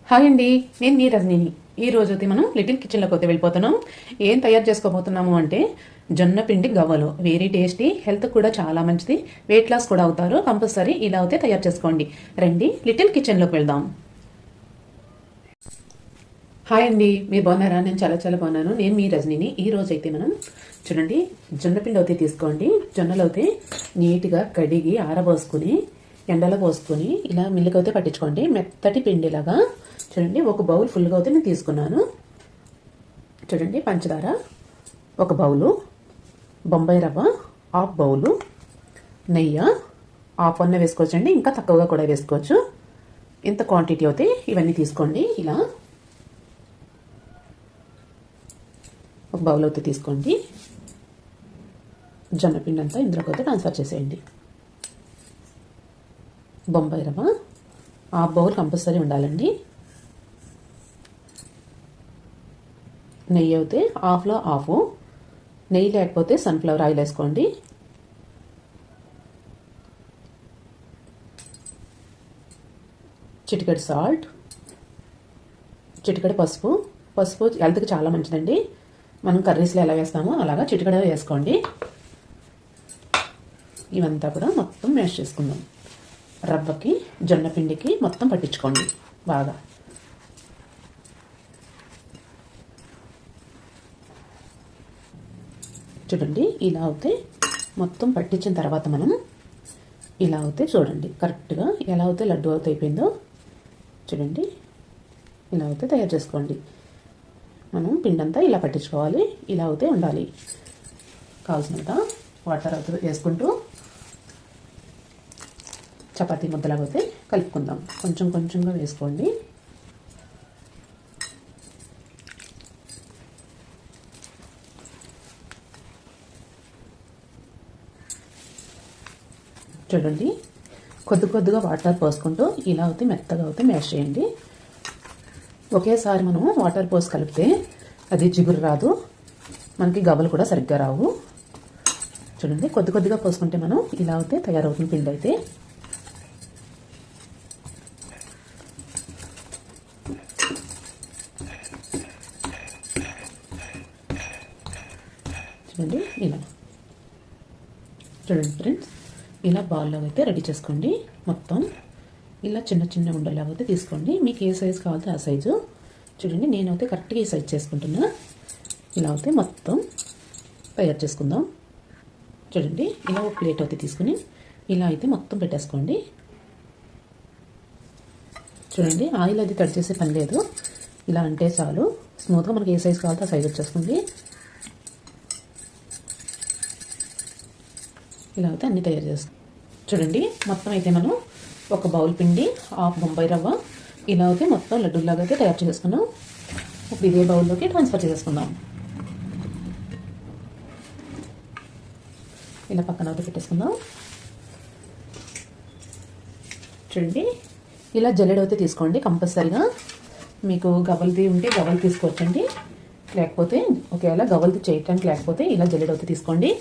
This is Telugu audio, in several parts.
హాయ్ అండి, నేను మీ రజనీని. ఈ రోజు మనం లిటిల్ కిచెన్లోకి అయితే వెళ్ళిపోతున్నాం. ఏం తయారు చేసుకోబోతున్నాము అంటే జొన్న పిండి గవ్వలు. వెరీ టేస్టీ, హెల్త్ కూడా చాలా మంచిది, వెయిట్ లాస్ కూడా అవుతారు. కంపల్సరీ ఇలా అయితే తయారు చేసుకోండి. రండి లిటిల్ కిచెన్లోకి వెళ్దాం. హాయ్ అండి, మీరు బాగున్నారా? నేను చాలా చాలా బాగున్నాను. నేను మీ రజనీని. ఈ రోజు అయితే మనం చూడండి, జొన్న పిండి అయితే తీసుకోండి. జొన్నలు అయితే నీట్గా కడిగి ఆరబోసుకుని ఎండలో పోసుకొని ఇలా మిల్లుకి అయితే పట్టించుకోండి. మెత్తటి పిండిలాగా చూడండి. ఒక బౌల్ ఫుల్గా అయితే నేను తీసుకున్నాను. చూడండి, పంచదార ఒక బౌలు, బొంబాయి రవ్వ హాఫ్ బౌలు, నెయ్యి హాఫ్ అన్న వేసుకోవచ్చండి, ఇంకా తక్కువగా కూడా వేసుకోవచ్చు. ఇంత క్వాంటిటీ అయితే ఇవన్నీ తీసుకోండి. ఇలా ఒక బౌల్ అయితే తీసుకోండి. జొన్నపిండి అంతా ఇందులోకి అయితే ట్రాన్స్ఫర్ చేసేయండి. బొంబాయి రవ్వ హాఫ్ బౌల్ కంపల్సరీ ఉండాలండి. నెయ్యి అయితే హాఫ్లో హాఫ్, నెయ్యి లేకపోతే సన్ఫ్లవర్ ఆయిల్ వేసుకోండి. చిటికెడు సాల్ట్, చిటికెడు పసుపు. పసుపు హెల్త్కి చాలా మంచిదండి. మనం కర్రీస్లో ఎలా వేస్తామో అలాగా చిటికెడు వేసుకోండి. ఇవంతా కూడా మొత్తం మ్యాష్ చేసుకుందాం. రవ్వకి జొన్న పిండికి మొత్తం పట్టించుకోండి బాగా. చూడండి, ఇలా అయితే మొత్తం పట్టించిన తర్వాత మనం ఇలా అయితే చూడండి కరెక్ట్గా ఎలా అయితే లడ్డు అవుతే అయిపోయిందో చూడండి. ఇలా అయితే తయారు చేసుకోండి. మనం పిండంతా ఇలా పట్టించుకోవాలి. ఇలా అయితే ఉండాలి. కావాల్సినంత వాటర్ అవుతుంది వేసుకుంటూ చపాతీ ముద్దలాగా అయితే కలుపుకుందాం. కొంచెం కొంచెంగా వేసుకోండి. చూడండి, కొద్ది కొద్దిగా వాటర్ పోసుకుంటూ ఇలా అయితే మెత్తగా అయితే మ్యాష్ చేయండి. ఒకేసారి మనం వాటర్ పోసి కలిపితే అది జిగురు రాదు, మనకి గవ్వలు కూడా సరిగ్గా రావు. చూడండి, కొద్ది కొద్దిగా పోసుకుంటే మనం ఇలా అయితే తయారవుతుంది పిండి అయితే. చూడండి, ఇలా చూడండి ఫ్రెండ్స్, ఇలా బాల్లో అయితే రెడీ చేసుకోండి. మొత్తం ఇలా చిన్న చిన్న ఉండలాగా అయితే తీసుకోండి. మీకు ఏ సైజు కావాలో ఆ సైజు. చూడండి, నేనైతే కరెక్ట్గా ఈ సైజ్ చేసుకుంటున్నా. ఇలా అయితే మొత్తం తయారు చేసుకుందాం. చూడండి, ఇలా ఒక ప్లేట్ అయితే తీసుకుని ఇలా అయితే మొత్తం పెట్టేసుకోండి. చూడండి, ఆయిల్ అది కట్ చేసే పని లేదు. ఇలా అంటే చాలు, స్మూత్గా మనకి ఏ సైజు కావాలో ఆ సైజు వచ్చేస్తుంది. ఇలా అయితే అన్నీ తయారు చేస్తాం. చూడండి, మొత్తం అయితే మనం ఒక బౌల్ పిండి హాఫ్ బొంబాయి రవ్వ ఇలా అయితే మొత్తం లడ్డూలాగా అయితే తయారు చేసుకున్నాం. ఇప్పుడు ఇదే బౌల్లోకి ట్రాన్స్ఫర్ చేసేసుకుందాం. ఇలా పక్కన అయితే పెట్టేసుకుందాం. చూడండి, ఇలా జల్లెడ అయితే తీసుకోండి కంపల్సరీగా. మీకు గవ్వలది ఉంటే గవ్వలు తీసుకోవచ్చండి, లేకపోతే ఒకవేళ గవ్వలది చేయటానికి లేకపోతే ఇలా జల్లెడ అయితే తీసుకోండి.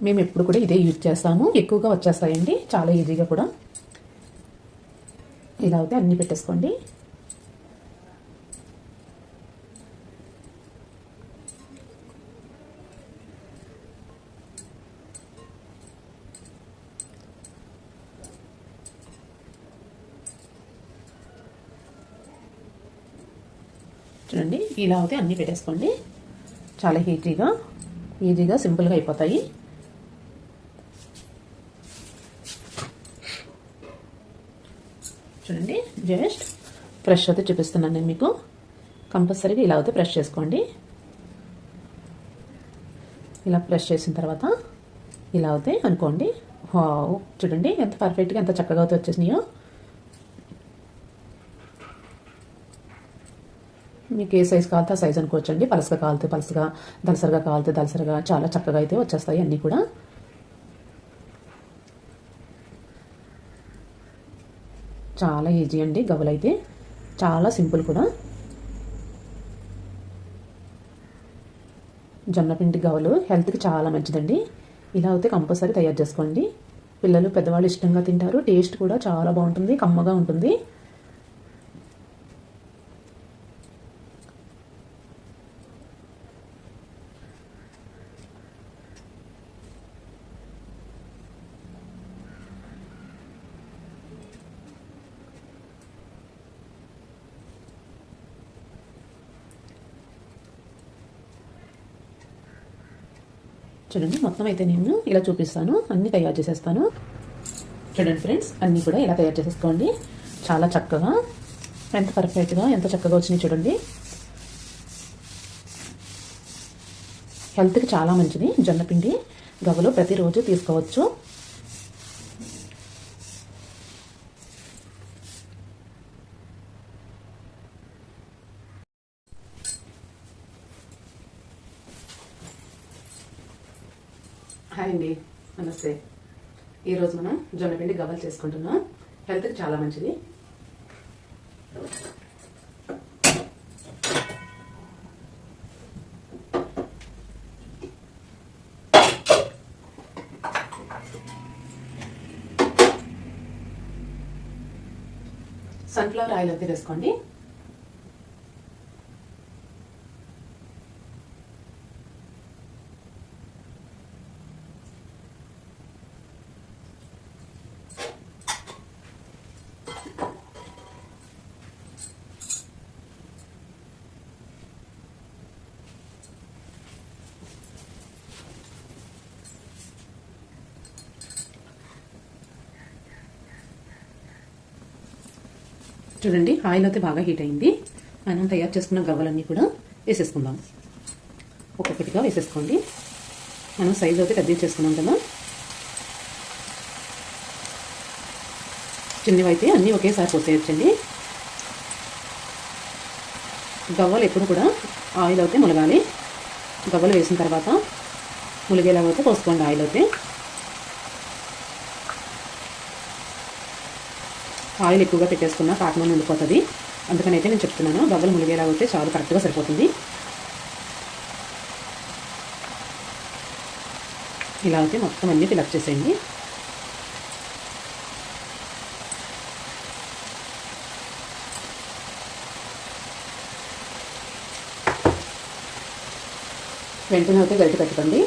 మేము ఎప్పుడు కూడా ఇదే యూజ్ చేస్తాము, ఎక్కువగా వచ్చేస్తాయండి, చాలా ఈజీగా కూడా. ఇలా అయితే అన్నీ పెట్టేసుకోండి. చూడండి, ఇలా అయితే అన్నీ పెట్టేసుకోండి. చాలా ఈజీగా సింపుల్గా అయిపోతాయి. చూడండి, జస్ట్ ఫ్రెష్ అయితే చూపిస్తున్నాను నేను మీకు. కంపల్సరీగా ఇలా అయితే ఫ్రెష్ చేసుకోండి. ఇలా ఫ్రెష్ చేసిన తర్వాత ఇలా అయితే అనుకోండి. చూడండి ఎంత పర్ఫెక్ట్గా ఎంత చక్కగా అయితే వచ్చేసినాయో. మీకు ఏ సైజు కావాలితే ఆ సైజ్ అనుకోవచ్చండి. పలసగా కావాలితే పలసగా, దలసరిగా కావాలితే దలసరిగా, చాలా చక్కగా అయితే వచ్చేస్తాయి అన్నీ కూడా. చాలా ఈజీ అండి గవ్వలు అయితే, చాలా సింపుల్ కూడా. జొన్నపిండి గవ్వలు హెల్త్కి చాలా మంచిదండి. ఇలా అయితే కంపల్సరీ తయారు చేసుకోండి. పిల్లలు పెద్దవాళ్ళు ఇష్టంగా తింటారు. టేస్ట్ కూడా చాలా బాగుంటుంది, కమ్మగా ఉంటుంది. చూడండి మొత్తం అయితే నేను ఇలా చూపిస్తాను, అన్నీ తయారు చేసేస్తాను. చూడండి ఫ్రెండ్స్, అన్నీ కూడా ఇలా తయారు చేసేసుకోండి. చాలా చక్కగా, ఎంత పర్ఫెక్ట్గా, ఎంత చక్కగా వచ్చినాయి చూడండి. హెల్త్కి చాలా మంచిది జొన్నపిండి. గవ్వలు ప్రతిరోజు తీసుకోవచ్చు. హాయ్ అండి, నమస్తే. ఈరోజు మనం జొన్నపిండి గవ్వలు చేసుకుంటున్నాం. హెల్త్కి చాలా మంచిది. సన్ఫ్లవర్ ఆయిల్ అయితే వేసుకోండి. చూడండి, ఆయిల్ అయితే బాగా హీట్ అయింది. మనం తయారు చేసుకున్న గవ్వలన్నీ కూడా వేసేసుకుందాం. ఒక్కొక్కటిగా వేసేసుకోండి. మనం సైజు అయితే పెద్దది చేసుకున్నాం కదా. చిన్నవి అయితే అన్నీ ఒకేసారి పోసేయచ్చండి. గవ్వలు ఎప్పుడు కూడా ఆయిల్ అయితే ములగాలి. గవ్వలు వేసిన తర్వాత ములిగేలాగా అయితే పోసుకోండి ఆయిల్ అయితే. ఆయిల్ ఎక్కువగా పెట్టేసుకున్నా కాటన్ ఉండిపోతుంది. అందుకని అయితే నేను చెప్తున్నాను, గవ్వలు ములిగేలా అయితే చాలా కరెక్ట్గా సరిపోతుంది. ఇలా అయితే మొత్తం అన్నీ ఫిలప్ చేసేయండి. వెంటనే అయితే గరిటె పెట్టకండి.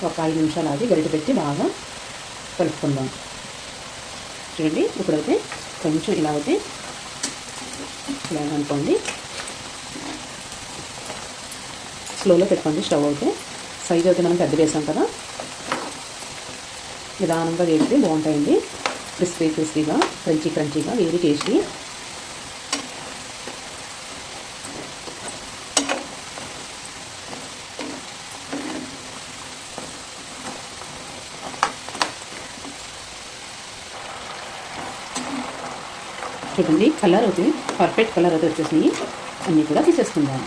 ఒక 5 నిమిషాలు ఆగి గరిటె పెట్టి బాగా కలుపుకుందాం. చూడండి, ఇప్పుడైతే కొంచెం ఇలా అయితే ఇలా అనుకోండి. స్లోలో పెట్టుకోండి స్టవ్ అయితే. సైజ్ అయితే మనం పెద్ద వేసాం కదా, నిదానంగా వేస్తే బాగుంటాయండి. క్రిస్పీగా, క్రంచీగా, వెరీ టేస్టీ. చూడండి, కలర్ అవుతుంది, పర్ఫెక్ట్ కలర్ అయితే వచ్చేసినాయి. అన్నీ కూడా తీసేసుకుందాం.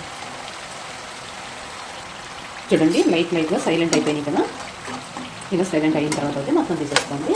చూడండి, లైట్గా సైలెంట్ అయిపోయినాయి కదా. ఇలా సైలెంట్ అయిన తర్వాత అయితే మొత్తం తీసేసుకోండి.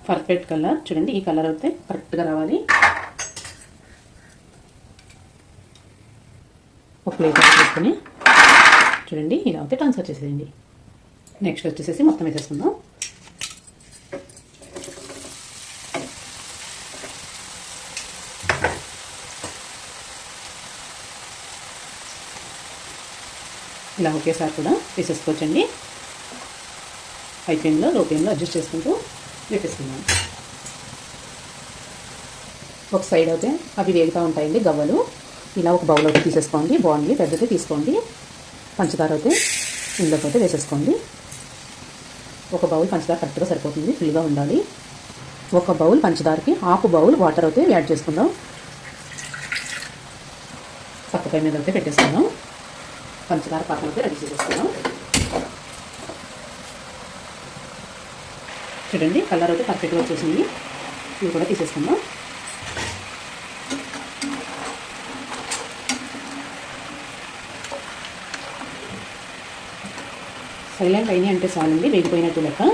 పర్ఫెక్ట్ కలర్ చూడండి, ఈ కలర్ అయితే కరెక్ట్గా రావాలి. ఒక ప్లేట్ తీసుకొని చూడండి, ఇలా అయితే ట్రాన్స్ఫర్ చేసేయండి. నెక్స్ట్ వచ్చేసేసి మొత్తం వేసేసుకుందాం. ఇలా ఒకేసారి కూడా వేసేసుకోవచ్చండి. హై ఫ్లేమ్లో, లో ఫ్లేమ్లో అడ్జస్ట్ చేసుకుంటూ వేసేసుకుందాం. ఒక సైడ్ అయితే అవి వేగుతూ ఉంటాయండి గవ్వలు. ఇలా ఒక బౌల్ అయితే తీసేసుకోండి. బాగుంది, పెద్దది తీసుకోండి. పంచదార అయితే ఇందులోకి అయితే వేసేసుకోండి. ఒక బౌల్ పంచదార కరెక్ట్గా సరిపోతుంది, ఫుల్గా ఉండాలి. ఒక బౌల్ పంచదారకి హాఫ్ బౌల్ వాటర్ అయితే యాడ్ చేసుకుందాం. పక్కపై మీద అయితే పెట్టేసుకుందాం. పంచదార పాకం అయితే రెడీ చేసేసుకుందాం. చూడండి, కలర్ అయితే పర్ఫెక్ట్గా వచ్చేసింది. ఇవి కూడా తీసేసుకుందాం. సైలెంట్ అయినాయి అంటే చాలండి, వేగిపోయినట్టు లెక్క.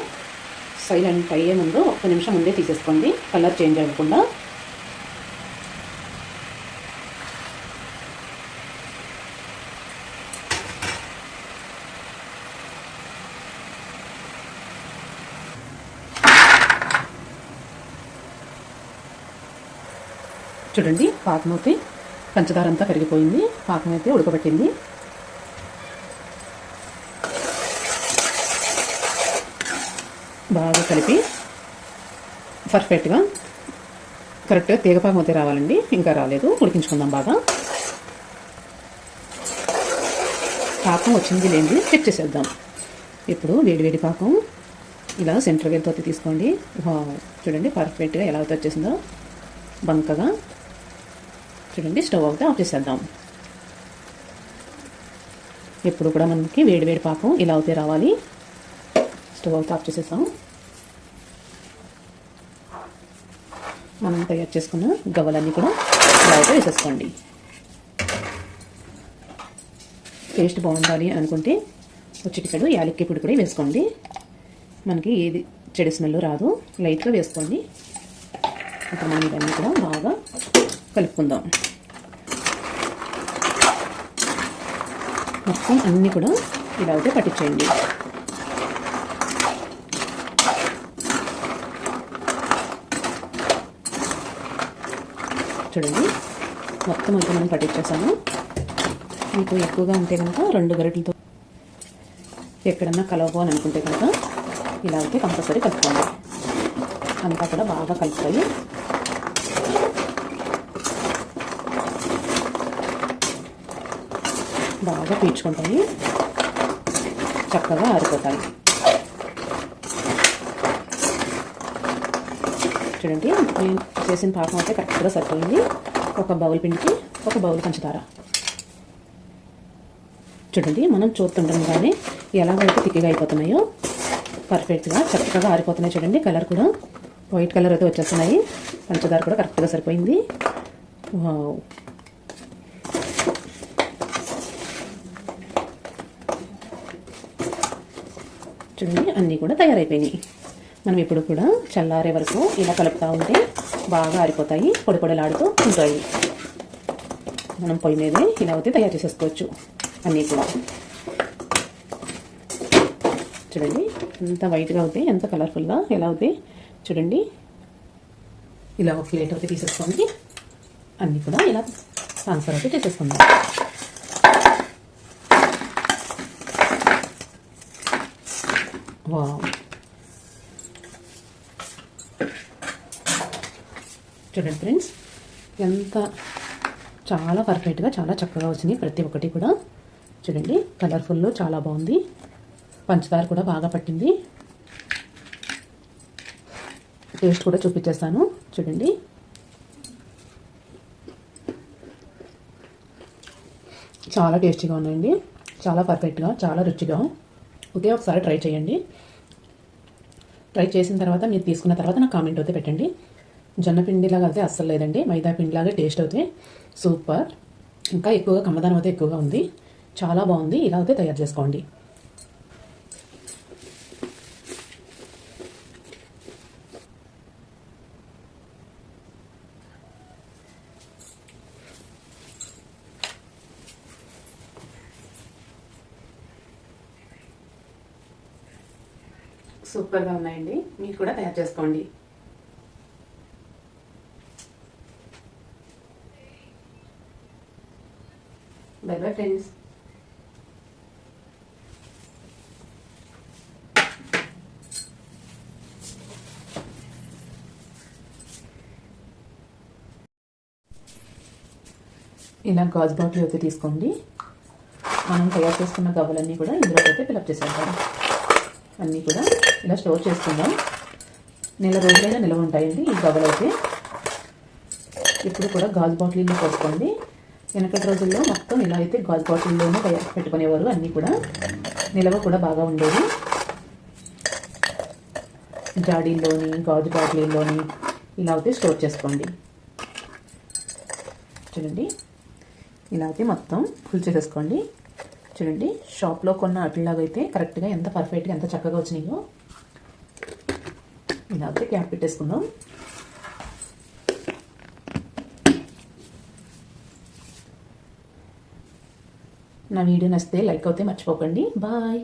సైలెంట్ అయ్యే ముందు 1 నిమిషం ముందే తీసేసుకోండి, కలర్ చేంజ్ అవ్వకుండా. చూడండి పాకం అయితే పంచదార అంతా కరిగిపోయింది, పాకం అయితే ఉడకబెట్టింది. బాగా కలిపి పర్ఫెక్ట్గా కరెక్ట్గా తీగపాకం అయితే రావాలండి. ఇంకా రాలేదు, ఉడికించుకుందాం బాగా. పాకం వచ్చింది లేనిది చెక్ చేసేద్దాం. ఇప్పుడు వేడివేడి పాకం ఇలా సెంటర్ వేలుతో తీసుకోండి. చూడండి పర్ఫెక్ట్గా ఎలా అయితే వచ్చేసిందో బంకగా. చూడండి స్టవ్ అయితే ఆఫ్ చేసేద్దాం. ఎప్పుడు కూడా మనకి వేడివేడి పాకం ఇలా అయితే రావాలి. స్టవ్ అయితే ఆఫ్ చేసేసాం. మనం తయారు చేసుకున్న గవ్వలన్నీ కూడా ఇలా అయితే వేసేసుకోండి. టేస్ట్ బాగుండాలి అనుకుంటే చిటికెడు యాలక్కి పొడి కూడా వేసుకోండి. మనకి ఏది చెడు స్మెల్ రాదు. లైట్గా వేసుకోండి. ఇప్పుడు మనం ఇవన్నీ కూడా బాగా కలుపుకుందాం. మొత్తం అన్నీ కూడా ఇలా అయితే పట్టించేయండి. చూడండి మొత్తం అంతా మనం పట్టించేసాము. మీకు ఎక్కువగా ఉంటే కనుక 2 గరిటెలతో ఎక్కడన్నా కలవవు అని అనుకుంటే కనుక ఇలా అయితే కంపల్సరీ కలుపుకోండి. అంతా కూడా బాగా కలుపుతాయి. బాగా పీల్చుకుంటాయి, చక్కగా ఆరిపోతాయి. చూడండి నేను చేసిన పాకం అయితే కరెక్ట్గా సరిపోయింది. ఒక బౌల్ పిండికి ఒక బౌల్ పంచదార. చూడండి మనం చూస్తుండగానే ఎలాగైతే తిక్కిగా అయిపోతున్నాయో పర్ఫెక్ట్గా చక్కగా ఆరిపోతున్నాయి. చూడండి కలర్ కూడా వైట్ కలర్ అయితే వచ్చేస్తున్నాయి. పంచదార కూడా కరెక్ట్గా సరిపోయింది. వావ్, చూడండి అన్నీ కూడా తయారైపోయినాయి. మనం ఇప్పుడు కూడా చల్లారే వరకు ఇలా కలుపుతూ ఉంటే బాగా ఆరిపోతాయి, పొడి పొడిలాడుతూ ఉంటాయి. మనం పొయ్యి మీదే ఇలా అయితే తయారు చేసేసుకోవచ్చు అన్నీ కూడా. చూడండి ఎంత వైట్గా అవుతాయి, ఎంత కలర్ఫుల్గా ఎలా అవుతాయి. చూడండి ఇలా ఒక ప్లేట్ అయితే తీసేసుకోండి. అన్నీ కూడా ఇలా ట్రాన్స్ఫర్ అయితే చేసేసుకుందాం. వావ్, చూడండి ఫ్రెండ్స్ ఎంత చాలా పర్ఫెక్ట్గా చాలా చక్కగా వచ్చినాయి ప్రతి ఒక్కటి కూడా. చూడండి కలర్ఫుల్ చాలా బాగుంది. పంచదార కూడా బాగా పట్టింది. టేస్ట్ కూడా చూపించేస్తాను. చూడండి చాలా టేస్టీగా ఉన్నాయండి. చాలా పర్ఫెక్ట్గా చాలా రుచిగా. ఒకే ఒకసారి ట్రై చేయండి. ట్రై చేసిన తర్వాత మీరు తీసుకున్న తర్వాత నాకు కామెంట్ అయితే పెట్టండి. జొన్న పిండిలాగా అయితే అస్సలు లేదండి, మైదా పిండిలాగా టేస్ట్ అయితే సూపర్. ఇంకా ఎక్కువగా కమ్మదనం అయితే ఎక్కువగా ఉంది. చాలా బాగుంది. ఇలా అయితే తయారు చేసుకోండి. సూపర్గా ఉన్నాయండి. మీరు కూడా తయారు చేసుకోండి. By bye friends. ఇలా గాజు బాటిల్ అయితే తీసుకోండి. మనం తయారు చేసుకున్న గవ్వలన్నీ కూడా ఇందులో అయితే ఫిలప్ చేసేద్దాం. అన్నీ కూడా ఇలా స్టోర్ చేసుకుందాం. నెల రోజులైనా నిల్వ ఉంటాయండి ఈ గవ్వలు అయితే. ఇప్పుడు కూడా గాజు బాటిల్లో పోసుకోండి. వెనకటి రోజుల్లో మొత్తం ఇలా అయితే గాజు బాటిల్లోనే పెట్టుకునేవారు. అన్నీ కూడా నిల్వ కూడా బాగా ఉండేది. జాడీల్లోని గాజు బాటిల్లోని ఇలా అయితే స్టోర్ చేసుకోండి. చూడండి ఇలా అయితే మొత్తం ఫుల్ చేసేసుకోండి. చూడండి షాప్లో కొన్న అట్లలాగా అయితే కరెక్ట్గా ఎంత పర్ఫెక్ట్గా ఎంత చక్కగా వచ్చినాయో. ఇలా అయితే క్యాప్ పెట్టేసుకుందాం. నా వీడియో నచ్చితే లైక్ అయితే మర్చిపోకండి. బాయ్.